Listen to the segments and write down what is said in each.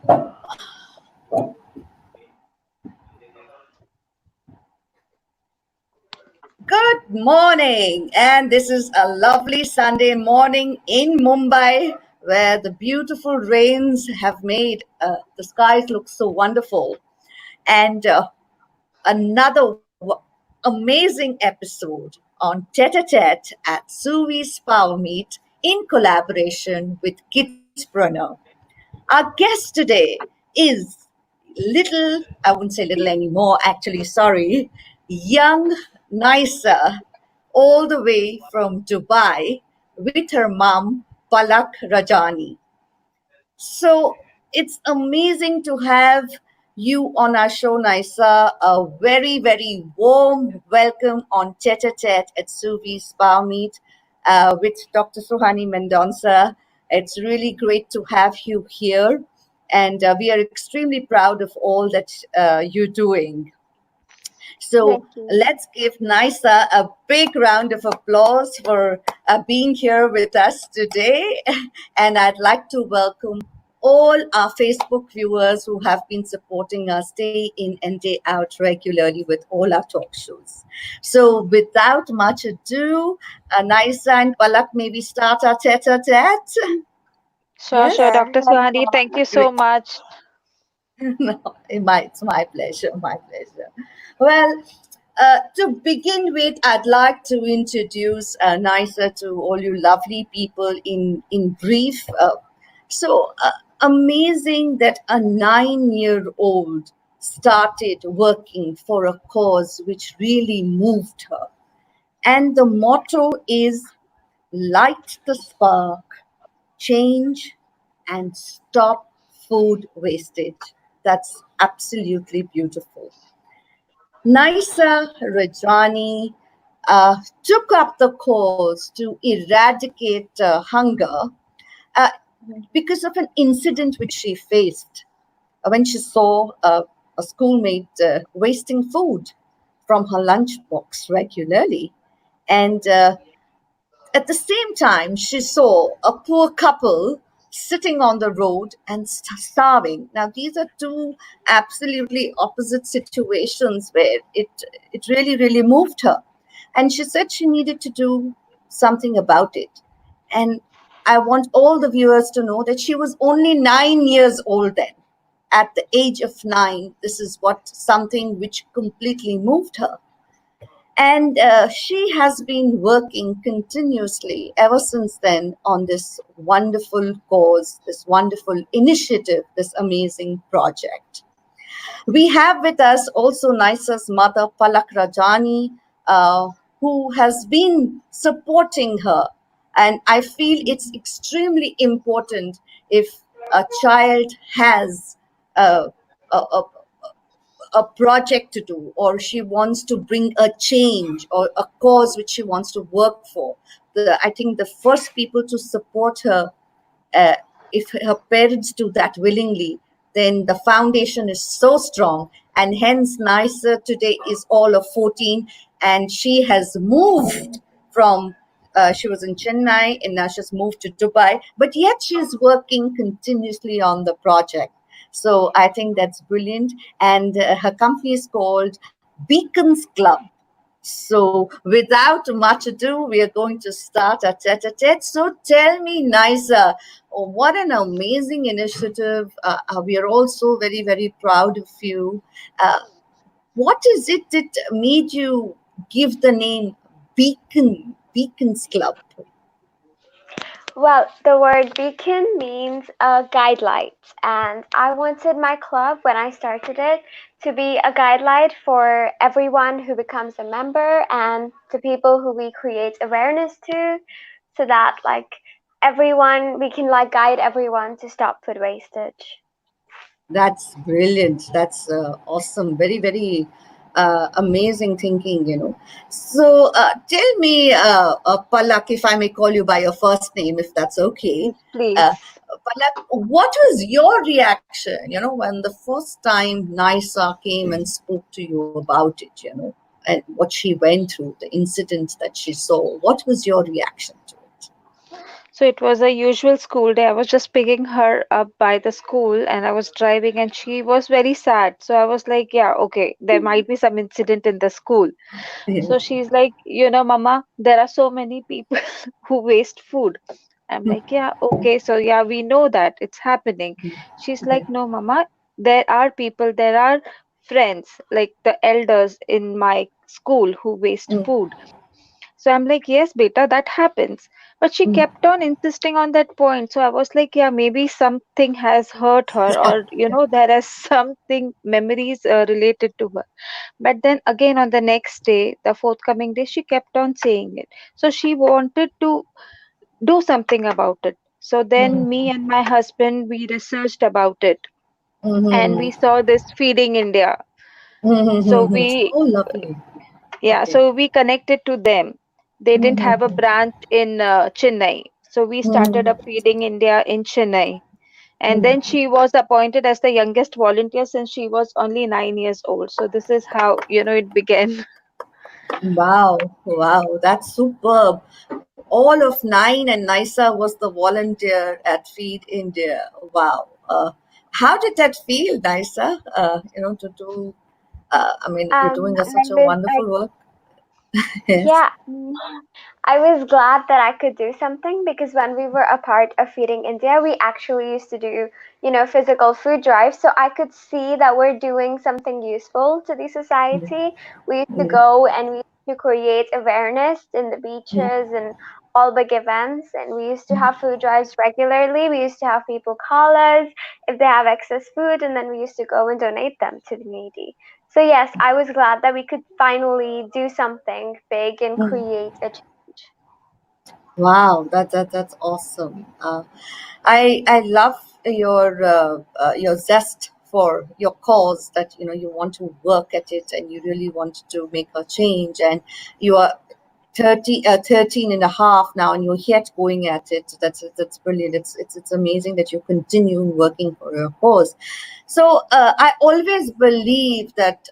Good morning, and this is a lovely Sunday morning in Mumbai where the beautiful rains have made the skies look so wonderful. And another amazing episode on Tete Tete at Suvi's Power Meet in collaboration with Kidspreneur. Our guest today is little, I wouldn't say little anymore, actually, sorry, young Naisa, all the way from Dubai with her mom, Palak Rajani. So it's amazing to have you on our show, Naisa. A very, very warm welcome on Tete Tete at Suvi's Spa Meet with Dr. Suhani Mendonça. It's really great to have you here. And we are extremely proud of all that you're doing. So Thank you. let's give Naisa a big round of applause for being here with us today. And I'd like to welcome all our Facebook viewers who have been supporting us day in and day out regularly with all our talk shows. So without much ado, Naisa and Palak, maybe start our tete-a-tete. Sure, Yes? sure, Dr. Suhani. Thank you so Great. much. No, it's my pleasure, my pleasure. Well, to begin with, I'd like to introduce Nisa to all you lovely people in brief. Amazing that a 9-year-old started working for a cause which really moved her. And the motto is light the spark, change, and stop food wastage. That's absolutely beautiful. Naisa Rajani took up the cause to eradicate hunger uh, because of an incident which she faced when she saw a schoolmate wasting food from her lunchbox regularly. And at the same time, she saw a poor couple sitting on the road and starving. Now, these are two absolutely opposite situations where it really, really moved her. And she said she needed to do something about it. And I want all the viewers to know that she was only 9 years old then. At the age of 9, this is what something which completely moved her. And she has been working continuously ever since then on this wonderful cause, this wonderful initiative, this amazing project. We have with us also Naisa's mother, Palak Rajani, who has been supporting her. And I feel it's extremely important if a child has a, a, a project to do, or she wants to bring a change or a cause which she wants to work for. I think the first people to support her, uh, if her parents do that willingly, then the foundation is so strong. And hence, Nisa today is all of 14, and she has moved from. She was in Chennai and now she's moved to Dubai, but yet she's working continuously on the project. So I think that's brilliant. And her company is called Beacons Club. So without much ado, we are going to start our tete-a-tete. So tell me, Nisa, what an amazing initiative. We are also very, very proud of you. Uh, what is it that made you give the name Beacons Club? Well, the word beacon means guide light, and I wanted my club when I started it to be a guide light for everyone who becomes a member and to people who we create awareness to, so that we can guide everyone to stop food wastage. That's brilliant. That's awesome. Very, very amazing thinking. So tell me, Palak, if I may call you by your first name, if that's okay. Please. Uh, Palak, what was your reaction, when the first time Naisa came and spoke to you about it, and what she went through, the incident that she saw? What was your reaction to it? So it was a usual school day. I was just picking her up by the school and I was driving and she was very sad. So I was like, yeah, okay, there might be some incident in the school. So Yes. she's like, Mama, there are so many people who waste food. I'm like, yeah, okay. So yeah, we know that it's happening. She's like, Yeah. no, Mama, there are people, there are friends, like the elders in my school who waste Mm, food. So I'm like, yes, beta, that happens. But she mm. kept on insisting on that point. So I was like, yeah, maybe something has hurt her, or, there is something, memories related to her. But then again, on the next day, the forthcoming day, she kept on saying it. So she wanted to do something about it. So then me and my husband, we researched about it and Mm-hmm. we saw this Feeding India. So Mm-hmm. we Oh, lovely. Yeah, Okay. so we connected to them. They didn't have a Mm-hmm. branch in Chennai. So we started Mm-hmm. up Feeding India in Chennai. And then she was appointed as the youngest volunteer since she was only 9 years old. So this is how, it began. Wow, wow, that's superb. All of nine, and Nisa was the volunteer at Feed India. Wow. How did that feel, Nisa? To do, I mean, you're doing such a I was wonderful work. Yes. Yeah, I was glad that I could do something because when we were a part of Feeding India, we actually used to do, physical food drives. So I could see that we're doing something useful to the Yeah. society. We used to Yeah. go and we used to create awareness in the Mm, beaches and all big events. And we used to have food drives regularly. We used to have people call us if they have excess food, and then we used to go and donate them to the needy. So yes, I was glad that we could finally do something big and mm. create a change. Wow, that's awesome. I love your zest for your cause, that you want to work at it and you really want to make a change, and you are 13 and a half now and you're yet going at it. That's brilliant. It's amazing that you continue working for your cause. So I always believe that,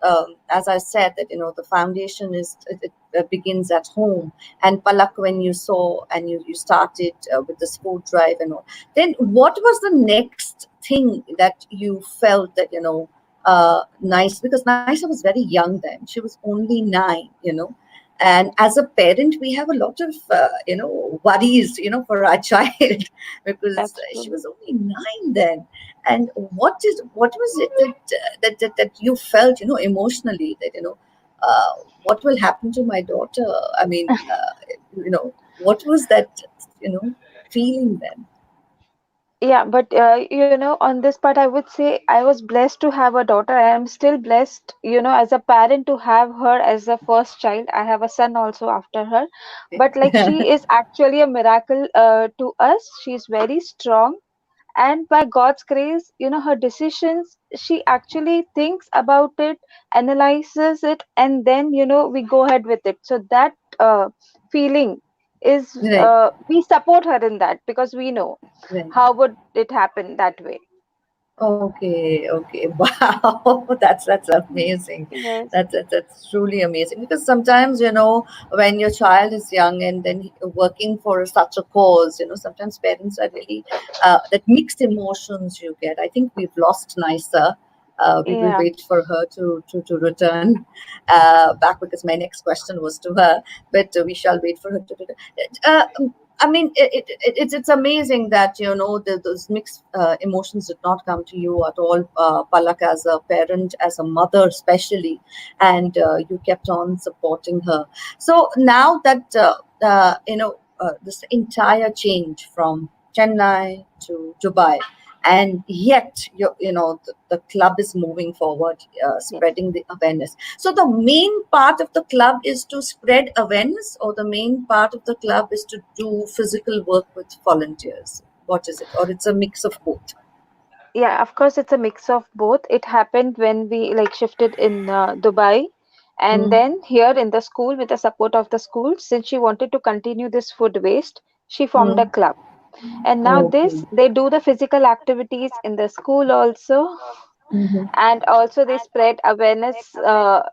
as I said, that the foundation it begins at home. And Palak, when you saw and you started with this food drive and all, then what was the next thing that you felt that nice, because Naisa was very young then. She was only 9. And as a parent, we have a lot of worries for our child, because That's she true. was only 9 then. And what was it that you felt emotionally, that uh, what will happen to my daughter? I mean, what was that feeling then? Yeah, but on this part, I would say I was blessed to have a daughter. I am still blessed, as a parent to have her as a first child. I have a son also after her. But like she is actually a miracle to us. She's very strong. And by God's grace, her decisions, she actually thinks about it, analyzes it, and then, we go ahead with it. So that feeling is, Right. we support her in that because we know Right. how would it happen that way. Okay, okay. Wow, that's amazing. Yes, That's truly amazing, because sometimes when your child is young and then working for such a cause, sometimes parents are really that mixed emotions you get. I think we've lost Nisa. We will yeah. wait for her to return back, because my next question was to her, but we shall wait for her to return. I mean, it's amazing that those mixed emotions did not come to you at all, Palak, as a parent, as a mother, especially, and you kept on supporting her. So now that this entire change from Chennai to Dubai, and yet the club is moving forward, Yes. spreading the awareness. So the main part of the club is to spread awareness, or the main part of the club is to do physical work with volunteers? What is it? Or it's a mix of both? Yeah, of course, it's a mix of both. It happened when we like shifted in Dubai, and Mm, then here in the school, with the support of the school, since she wanted to continue this food waste, she formed a mm. club. And now Okay. this, they do the physical activities in the school also, Mhm. and also they spread awareness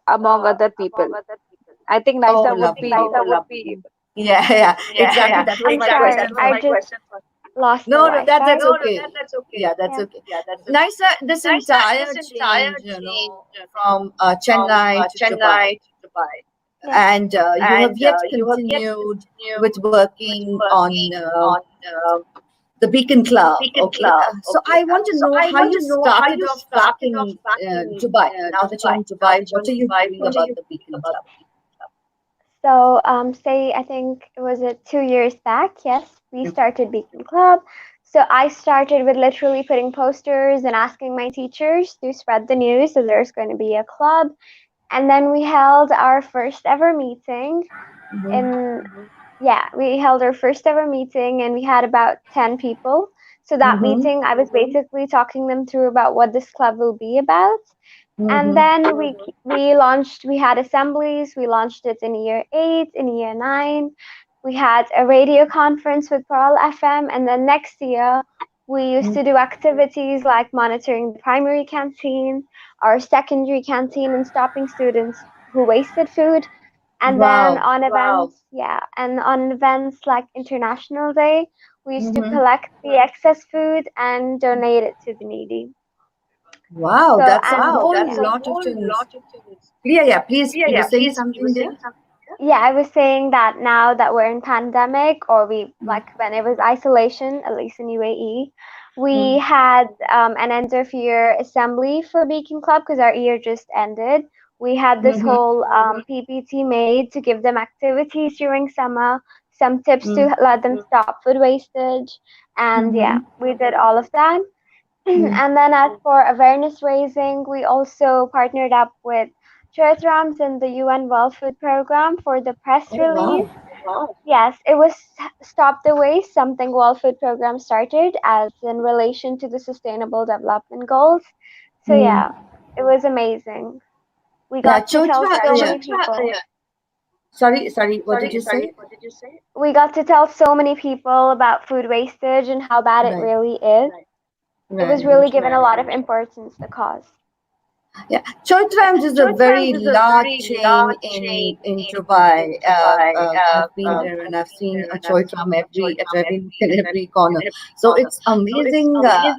among other people. I think Oh, Nisa would lovely. be able. Yeah, yeah, exactly. Yeah. That was I'm my sorry. question I for. just lost the No, no, Wi-Fi. that's okay. Yeah, that's Yeah. okay. Nisa, this entire change, from Chennai to Dubai, Yeah. and you have yet continued with working on the Beacon Club. Okay, so I want to know how you started off back in Dubai. Now that you're in Dubai, what are you doing about the Beacon Club? So, say I think it was 2 years back. Yes, we started Beacon Club. So I started with literally putting posters and asking my teachers to spread the news that there's going to be a club. And then we held our first ever meeting Mm-hmm. in, yeah, we held our first ever meeting and we had about 10 people. So that Mm-hmm. meeting, I was basically talking them through about what this club will be about. And Mm-hmm. then we launched, we had assemblies, we launched it in year 8, in year 9. We had a radio conference with Pearl FM, and then next year we used to do activities like monitoring the primary canteen, our secondary canteen, and stopping students who wasted food. And then Wow. on events, yeah, and on events like International Day, we used to Mm-hmm. collect the excess food and donate it to the needy. Wow, So, that's a and whole yeah. lot of things. Yeah, yeah, please, you were saying something there? Yeah, I was saying that now that we're in pandemic, or we like when it was isolation, at least in UAE, we Mm-hmm. had an end of year assembly for Beacon Club because our year just ended. We had this Mm-hmm. whole PPT made to give them activities during summer, some tips Mm-hmm. to let them stop food wastage, and yeah, Mm-hmm. we did all of that. Mm-hmm. And then as for awareness raising, we also partnered up with Church Rams and the UN World Food Program for the press Oh, release. wow. Yes, it was Stop the Waste, something World Food Program started as in relation to the Sustainable Development Goals. So Mm. yeah, it was amazing. We Yeah, got to tell Choitra, so yeah. many people. Sorry, sorry, what did you say? We got to tell so many people about food wastage and how bad it Right, really is. It was right. really given a lot of importance, the cause. Yeah, Choitrams is a very large chain in Dubai. I've been there and I've seen a Choitram at every nook and every corner. So it's amazing,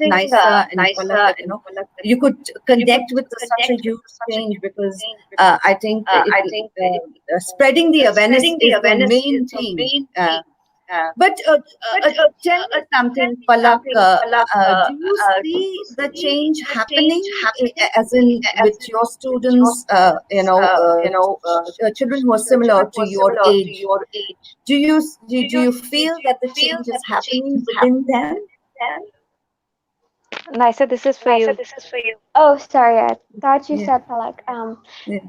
Nisa and Palak, that you could connect with such a huge change, because I think spreading the awareness is the main thing. But tell me something, Palak. Do you see the change happening, as in with your students? Children who are similar to your age. Do you feel that the change is happening within them? Nisa, this is for you. Oh, sorry, I thought you Yeah. said Palak. Yeah.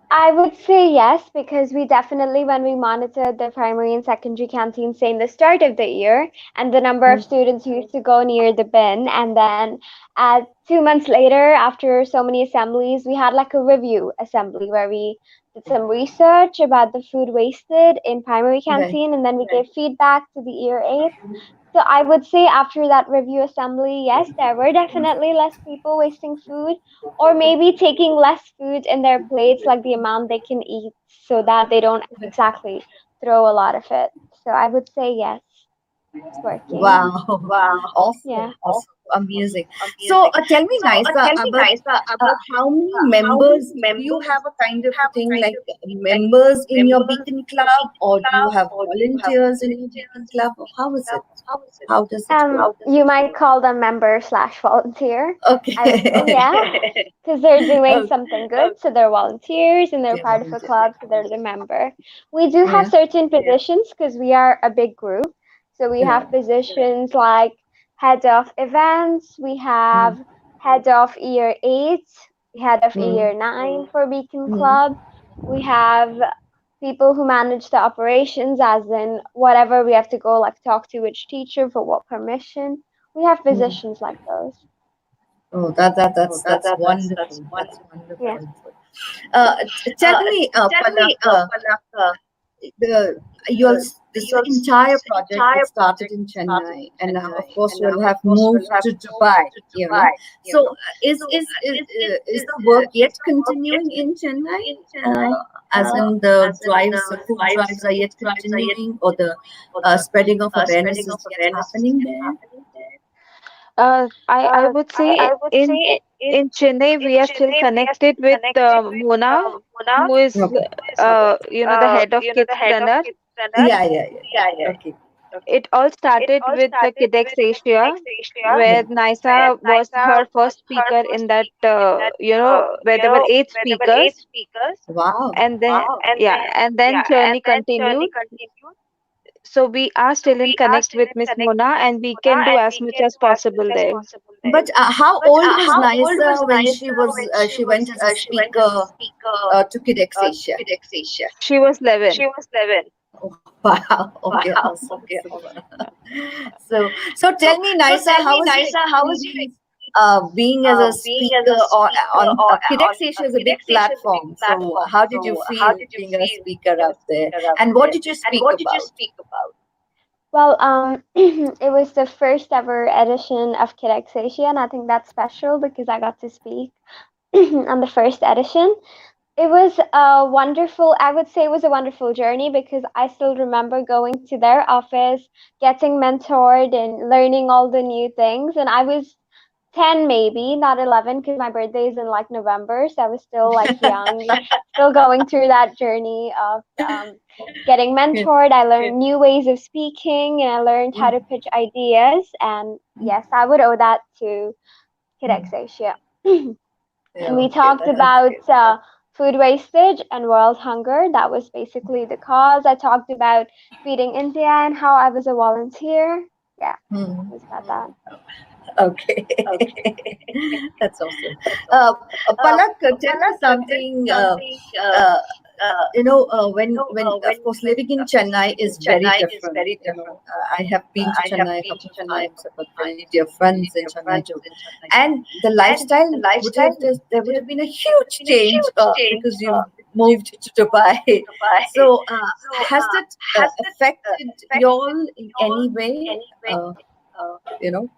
I would say yes, because we definitely, when we monitored the primary and secondary canteens, say in the start of the year, and the number of Mm, students who used to go near the bin, and then 2 months later, after so many assemblies, we had like a review assembly where we did some research about the food wasted in primary right. canteen, and then we gave feedback to the year 8. So I would say after that review assembly, yes, there were definitely less people wasting food, or maybe taking less food in their plates, like the amount they can eat, so that they don't exactly throw a lot of it. So I would say yes, it's working. Wow. Awesome. Yeah. Awesome. Amazing. So tell me, Nisa, about how many members, do you have a kind of thing like members in your Beacon Club, or do you have volunteers in your Beacon Club? Or how is it? How does it go? You might call them member slash volunteer. I would say Okay. yeah, because they're doing Okay. something good, so they're volunteers and they're They're part of a volunteers. club, so they're the member. We do have Yeah. certain positions because we are a big group. So we Right. have positions like head of events, we Mm, have head of year 8, head of mm, year 9 for Beacon mm, Club. We have people who manage the operations, as in whatever we have to go, like talk to which teacher for what permission. We have mm. positions like those. Oh, that's wonderful. That's Yeah. wonderful. Tell me, Palak. the this entire project it started in Chennai, and now of course you will have moved to Dubai. So is the work yet continuing in Chennai? As in the drives, the food drives are yet continuing, or the spreading of awareness is yet happening there? I would say in Chennai we are still connected with Mona, who is the head of Kidspreneur. Yeah, yeah, yeah, yeah. Okay. It all started with the KidX Asia, Yeah. where Naisa was her first speaker in that, where there were eight speakers, Wow. and then and then journey continued. So we are still in connect with Miss Mona, and we can do as much as possible there. But how old was Naisa when she went as a speaker to KidX Asia? She was 11. Wow. Okay. Awesome. Super. So tell me, Naisa, how was your experience being as a speaker or on KidX Asia is a big platform. So how did you feel being a speaker out there, and what did you speak about? Well, it was the first ever edition of KidX Asia, and I think that's special because I got to speak on the first edition. It was a wonderful, I would say it was a wonderful journey because I still remember going to their office, getting mentored and learning all the new things. And I was 10 maybe, not 11 because my birthday is in like November. So I was still like young, still going through that journey of getting Yeah. mentored. I learned new ways of speaking and I learned how to Mm, pitch ideas. And mm, yes, I would owe that to mm. KidX Asia. Yeah, And we okay, talked about food wastage and world hunger. That was basically the cause. I talked about feeding India and how I was a volunteer. Yeah, mm. it was about that. Okay. That's awesome. Palak, tell me something. Uh, when of course living in Chennai is very different. I have been to Chennai a couple of times. I've got very dear friends in Chennai too, and the lifestyle there would have been a huge change because you moved to Dubai. So has that affected you all in any way? Uh, you know.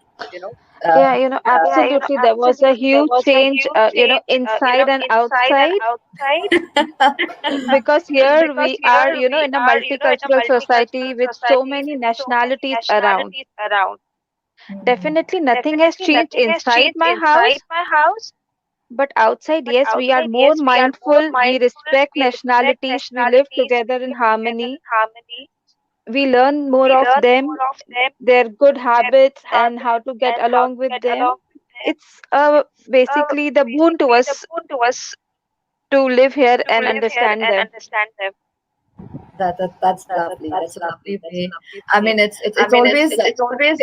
Uh, Yeah, absolutely. There was a huge change, inside and outside, because here we are, in a multicultural society with so many nationalities around. mm, Definitely nothing has changed inside my house, but outside, yes, we are more mindful. We respect nationalities. We live together in harmony. We learn more of them, their good habits, and how to get along with them. It's basically the boon to us to live here and understand them. that's lovely. That's a lovely way. I mean, it's always they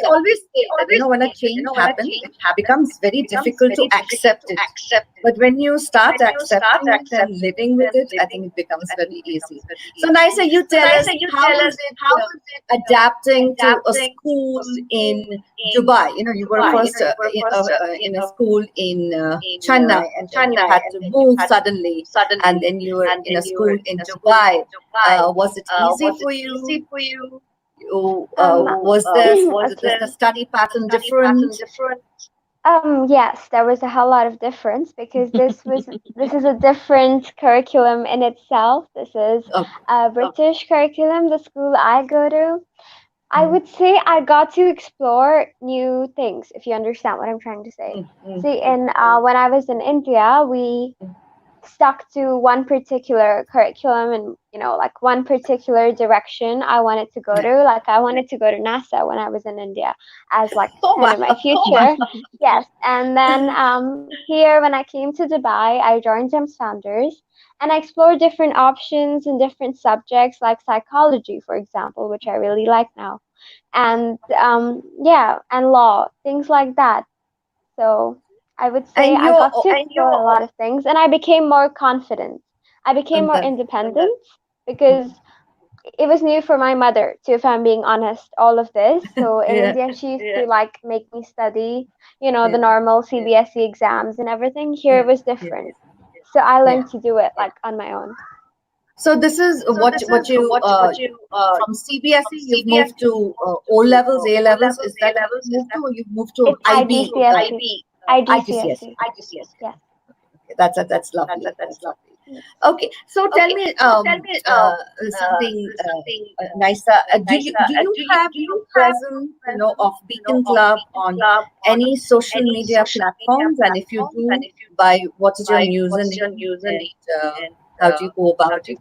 always say that when a change happens, it becomes very difficult to accept it. But when you start accepting it and living with it, I think it becomes very easy. So, Nisa, you tell us how is it adapting to a school in Dubai? You were first in a school in Chennai, and then you had to move suddenly, and then you were in a school in Dubai. Was it easy for you? Was the Okay. study pattern different? Yes, there was a whole lot of difference because this is a different curriculum in itself. This is Oh, a British curriculum, the school I go to. I mm, would say I got to explore new things, if you understand what I'm trying to say. mm, mm, See, in when I was in India, we stuck to one particular curriculum and like one particular direction I wanted to go yeah. to. Like I wanted to go to NASA when I was in India as like Oh kind of my wow! future. Yes, and then here when I came to Dubai, I joined Gems Founders and I explored different options and different subjects like psychology, for example, which I really like now, and yeah, and law, things like that. So I would say And I you're got to explore a lot of things and I became more confident. I became and more that, independent because it was new for my mother too, if I'm being honest, all of this. So in yeah, India, she used to like make me study, the yeah, normal CBSE exams and everything. Here yeah, it was yeah, different. So I yeah. learned to do it like on my own. So this is what you from CBSE you've moved to O levels, A levels. Is that what you moved to, or you've moved to It's IB, IGCSE. IGCSE? Yes. That's lovely. That's lovely. Okay, so tell me something, Nisa. Do you have a presence, of Beacon Club on any social media platforms? And if you do, by what is your username, and how do you go about it?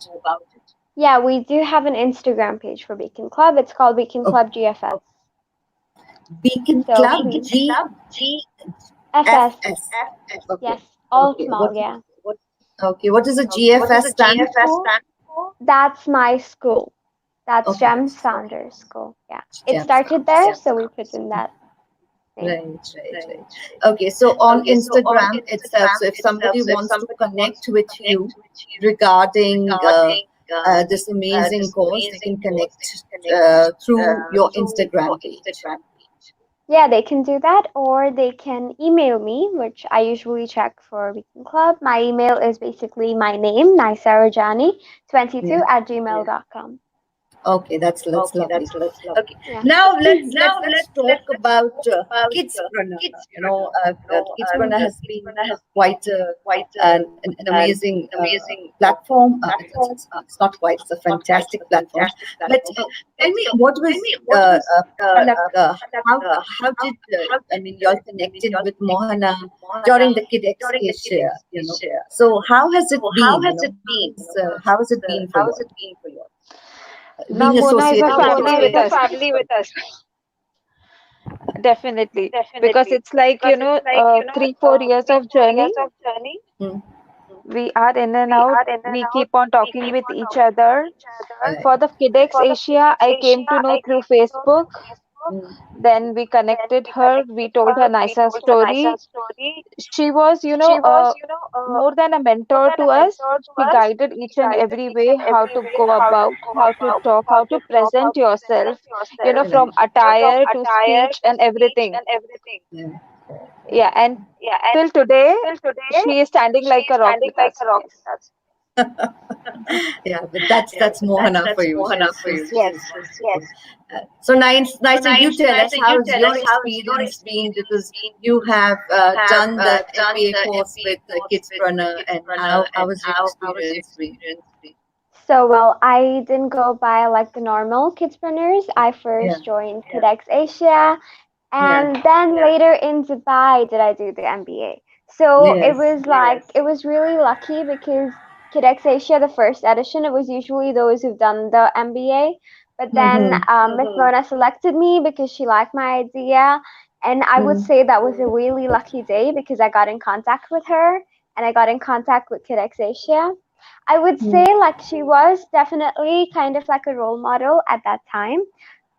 Yeah, we do have an Instagram page for Beacon Club. It's called Beacon Okay, Club GFS. Beacon So Club please, FS. GFS. Okay, Yes, all okay. small. Yeah, What does the GFS stand for? that's my school. That's Okay, GEM's founders school. Yeah, it Gems started Founders. there, so we put in that name. Right. Okay, so on Instagram itself, so if somebody wants to connect with you regarding this amazing course, they can connect through your Instagram page. Yeah, they can do that, or they can email me, which I usually check for Beacon Club. My email is basically my name, Naisha Rajani, Yeah. 22 at gmail.com. Okay, that's lovely. Okay, Yeah. now let's talk about Kidspreneur. Kidspreneur has been quite an amazing platform. It's not quite. It's a fantastic platform. But tell me, what was Palak? How did you all connected with Mohana during the KidX Asia? So how has it been? How has it been for you all? Now Being Mona is a associated with family with Kidspreneur. us, definitely, because it's like, 3-4 years of journey. Hmm. We are in and out. We keep on talking with each other. Right. For the KidX Asia, I came to know through Facebook. Hmm. Then we connected her. We told her Nisa's story. She was, more than a mentor to us. She guided each and every way how to go about, how to talk, how to present yourself, Right. from attire to speech and everything. Yeah. Yeah, and till today, she is standing like a rock with us. Yeah, but that's Mohana for you. Yes. She's wonderful. So nice. So you tell us, how has your experience been, because you have done the MBA course with Kidspreneur, and how has your experience been? So, well, I didn't go by like the normal Kidspreneurs. I Yeah. first joined KidX Asia, Yeah. and then later in Dubai did I do the MBA. So it Yes. was like it was really lucky because KidX Asia, the first edition, it was usually those who've done the MBA. But then Mm-hmm. Miss Mona selected me because she liked my idea, and I would Mm-hmm. say that was a really lucky day because I got in contact with her and I got in contact with KidX Asia. I would say like she was definitely kind of like a role model at that time.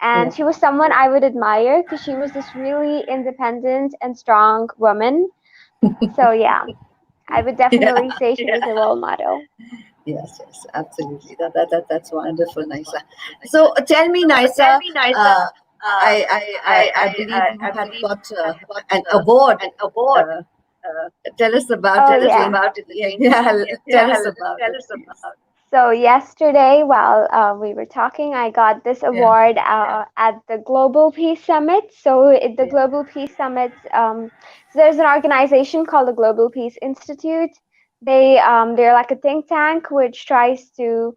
And Yeah. she was someone I would admire because she was this really independent and strong woman. So yeah, I would Yeah. definitely say she was a role model. Yes, absolutely. That's wonderful, Nisa. So tell me, Nisa, I believe you had got an award. Uh, Tell us about Oh it. yeah. Yeah, tell us about it, please. So yesterday, while we were talking, I got this Yeah, award at the Global Peace Summit. So at the Global Peace Summit, so there's an organization called the Global Peace Institute. They're like a think tank which tries to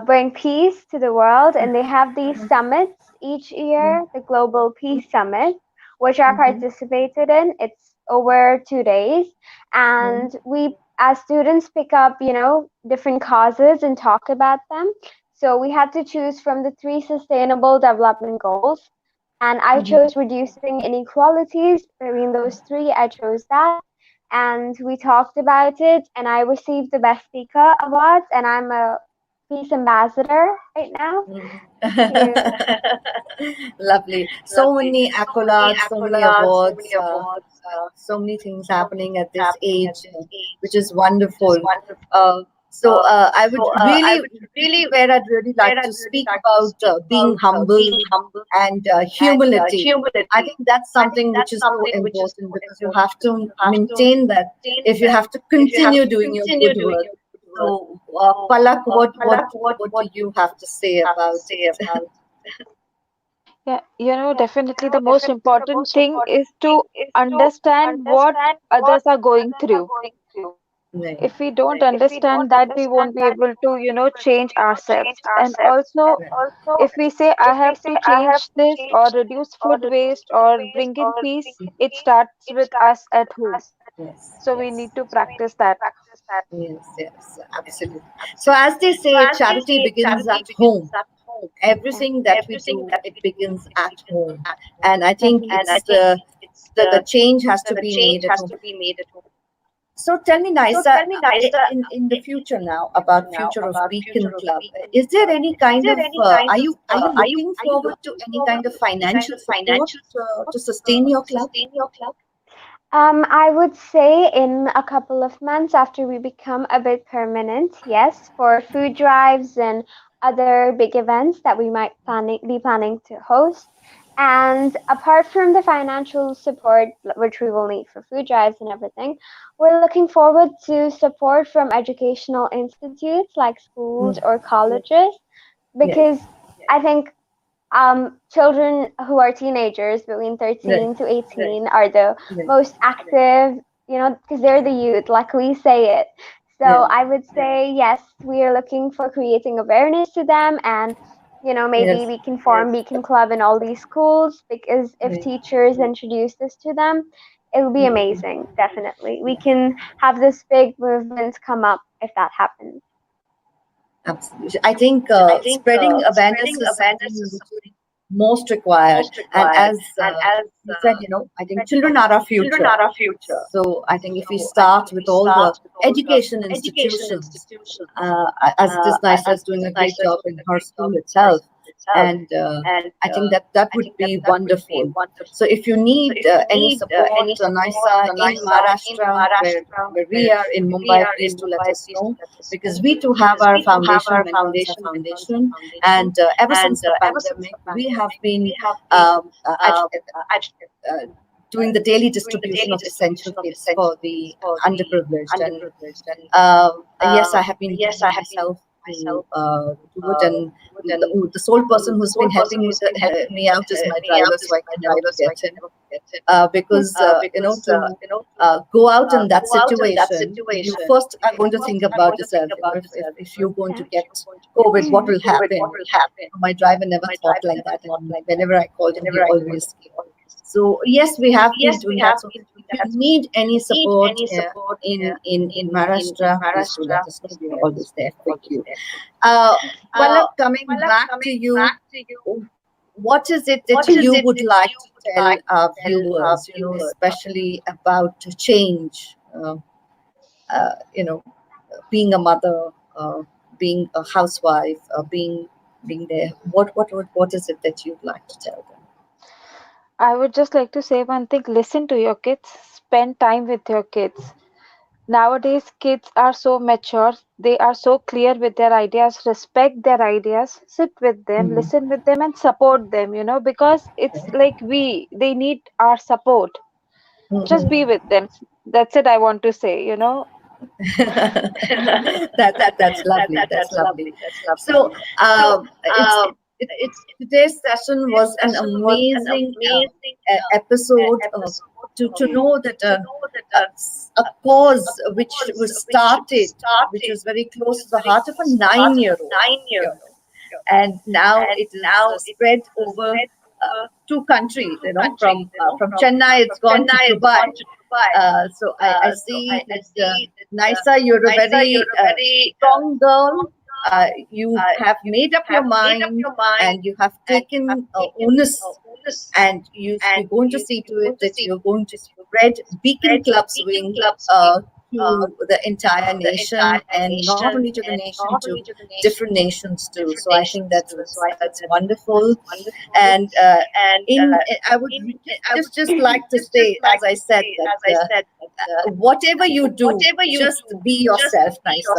bring peace to the world, and they have these summits each year, the Global Peace Summit, which I mm-hmm. participated in. It's over 2 days, and we, as students, pick up, different causes and talk about them. So we had to choose from the three Sustainable Development Goals, and I Mm-hmm. chose reducing inequalities. Between those three, I chose that. And we talked about it, and I received the Best Speaker Awards, and I'm a Peace Ambassador right now. Yeah. Lovely. So many accolades, so many awards, so many things happening at this age, which is wonderful. I would really, this is where I'd really like to speak about being humble and humility. I think that's something which is so important, because you have to maintain that if you have to continue doing your good work. So, Palak, what do you have to say about it? Yeah, definitely the most important thing is to understand what others are going through. Right, If we don't understand that, we won't be able to, change ourselves. And also, right, if we say, I have to change this or reduce food waste or bring in peace, it starts with us at home. yes, So we yes. need to practice that. Yes, yes, absolutely. So, as they say, charity begins at home. Yeah. Everything that we do, it begins at home, and I think Definitely. the change has to be made at home. So, tell me, Nisa, in the future now about future of Beacon Club, is there any kind of are you looking forward to any kind of financial support to sustain your club? I would say in a couple of months after we become a bit permanent, yes, for food drives and other big events that we might be planning to host. And apart from the financial support, which we will need for food drives and everything, we're looking forward to support from educational institutes like schools Mm, or colleges, yes, because I think children who are teenagers between right, 13 to 18 are the right, most active, because they're the youth, like we say it. So yeah, I would say, yes, we are looking for creating awareness to them, and, maybe yes, we can form Beacon Club in all these schools, because if right. teachers introduce this to them, it'll be Mm, amazing, definitely. We yeah. can have this big movement come up if that happens. Absolutely. I think spreading awareness is something which is most required. And as you said, I think children are our future. So I think if we start with all the education institutions, as this Nisa is doing a great job in her school itself, and I think that would be wonderful. So if you need any support, Nisa, in Maharashtra, where we are in Mumbai, please do let us know, because we too have our foundation, Mental Nisa Foundation, and ever since the pandemic, we have been um, uh, at, uh, doing the daily distribution of essential kits for the underprivileged. And yes, I have been doing myself to do it. And the sole person who's been helping me out is my driver, so I can never forget him. Because to go out in that situation, you first are going to think about yourself. If you're going to get COVID, what will happen? My driver never thought like that, and whenever I called him, he always came. So yes, we have been doing that. So if you need any support in Maharashtra, please do let us know. We are always there for you. Uh, Palak, coming back to you, what is it that you would like to tell our viewers? Especially about change. Being a mother, being a housewife, being there. What is it that you'd like to tell them? I would just like to say one thing: listen to your kids, spend time with your kids. Nowadays, kids are so mature, they are so clear with their ideas, respect their ideas, sit with them, Mhm. listen with them, and support them, because it's like they need our support. Just Mhm. be with them. That's it, I want to say. That's lovely. That's lovely. So today's session was an amazing episode to know that a cause which was started, which was very close to the heart of a 9-year-old, and now it is spread over two countries. From Chennai, it's gone to Dubai. So I see that Nisa, you're a very strong girl. You have made up your mind and you have taken onus, and you're going to see to it that you're going to spread Beacon Club's wing to the entire nation, and not only to the nation, to different nations too. So I think that's wonderful. And I would just like to say, as I said, that whatever you do, just be yourself, Nisa.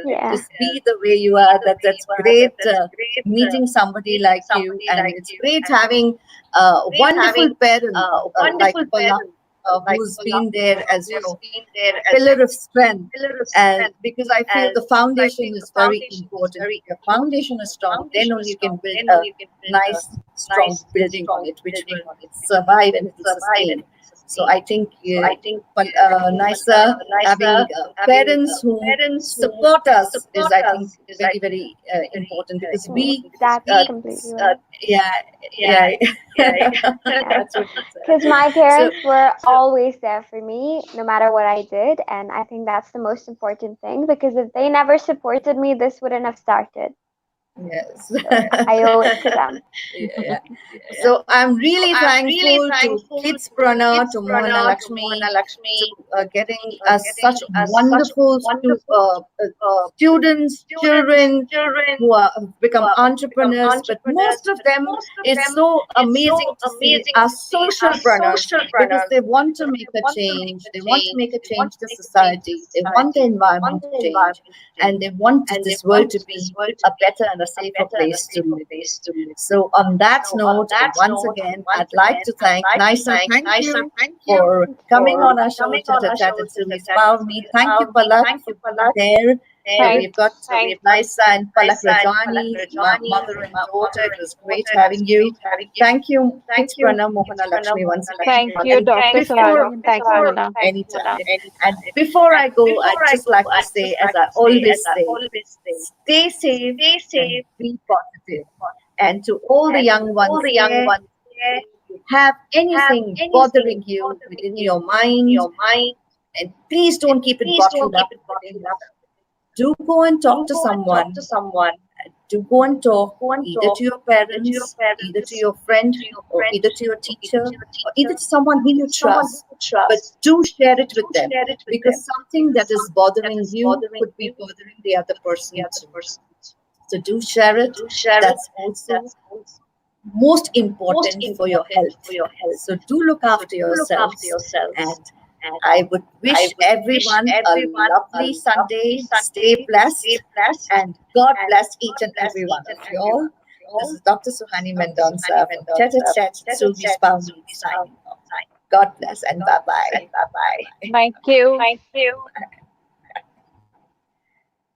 Yeah. Just be the way you are. That's great. Meeting somebody like you, and it's great having a wonderful parent like Palak. who's been there as your pillar of strength. And because I feel the foundation is very important. If your foundation is strong, then only you can build a nice, strong building on it, which will survive and it will sustain. So I think Nisa, having parents who support us is, I think, very, very important because That's uh, completely right. yeah, yeah, Yeah. that's what you said. Because my So, parents were always there for me, no matter what I did. And I think that's the most important thing because if they never supported me, this wouldn't have started. yes. So I owe it to them. Yeah. So I'm really thankful to Kidspreneur, to Mohana Lakshmi, to getting us such wonderful students, children who are have become entrepreneurs. But most of them, it's so amazing to see are socialpreneurs because they want to make a change. They want to make a change to society. They want the environment to change, and they want this world to be a better and a safer place to live. So, on that note, once again, I'd like to thank Nisa. Thank you for coming on our show, Tete Chat. It's really inspired me. Thank you, Palak, for being there. Thank We've got Nisa and Palak Rajani, mother and daughter. It was great having you. Thank you, Kids Pranam Mohana Lakshmi, once again. thank you, And Dr. before, Suhani, and thank you, Hina. anytime. And before I go, I'd just like to say, as I always say, stay safe and be positive. And to all the young ones there, if you have anything bothering you within your mind, and please don't keep it bottled up within yourself. Do go and talk to someone. Do go and talk either to your parents, either to your friend, or either to your teacher, or either to someone who you trust. But do share it with them because something that is bothering you could be bothering the other person too. So do share it. That's also most important for your health. So do look after yourselves, and I would wish everyone a lovely Sunday. Stay blessed, and God bless each and every one of you all. This is Dr. Suhani Mendonça from Tete Chat, Sylvie's Boundary signing off. God bless and bye bye. Thank you.